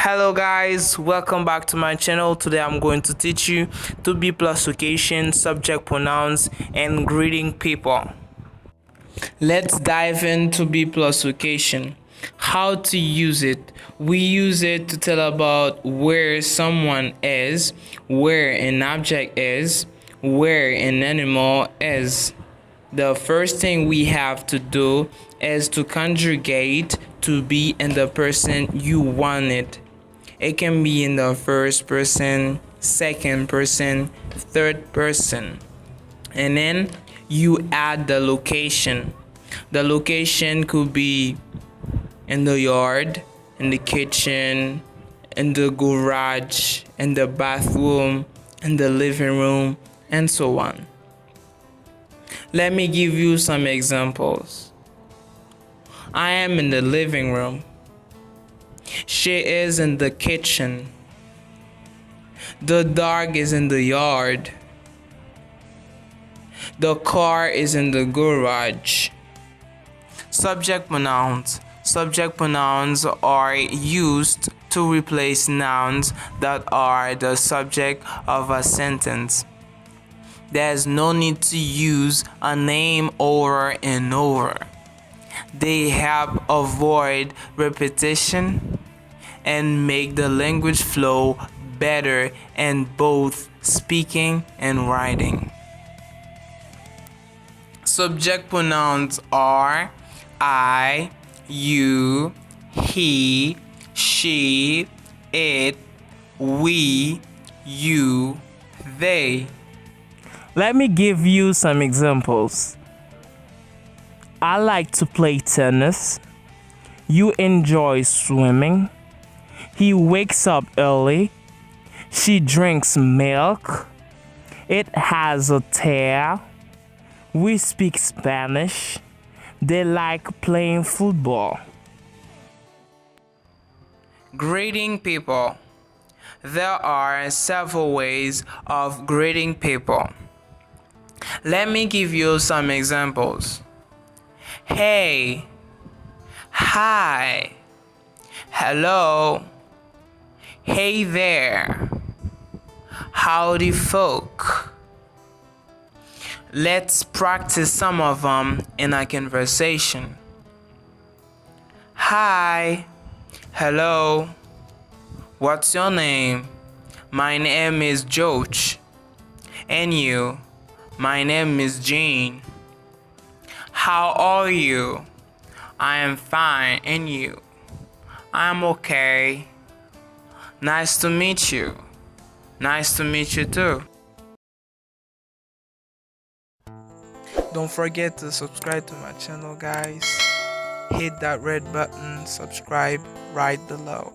Hello guys, welcome back to my channel. Today I'm going to teach you to be plus location, subject pronouns, and greeting people. Let's dive into be plus location. How to use it. We use it to tell about where someone is, where an object is, where an animal is. The first thing we have to do is to conjugate to be in the person you want it. It can be in the first person, second person, third person. And then you add the location. The location could be in the yard, in the kitchen, in the garage, in the bathroom, in the living room, and so on. Let me give you some examples. I am in the living room. She is in the kitchen. The dog is in the yard. The car is in the garage. Subject pronouns. Subject pronouns are used to replace nouns that are the subject of a sentence. There's no need to use a name over and over. They help avoid repetition and make the language flow better in both speaking and writing. Subject pronouns are I, you, he, she, it, we, you, they. Let me give you some examples. I like to play tennis. You enjoy swimming. He wakes up early. She drinks milk. It has a tail. We speak Spanish. They like playing football. Greeting people. There are several ways of greeting people. Let me give you some examples. Hey, hi, hello, hey there, howdy folk. Let's practice some of them in a conversation. Hi, hello, what's your name? My name is George. And you? My name is Jane. How are you? I am fine, and you? I'm okay. Nice to meet you. Nice to meet you too. Don't forget to subscribe to my channel, guys. Hit that red button, subscribe right below.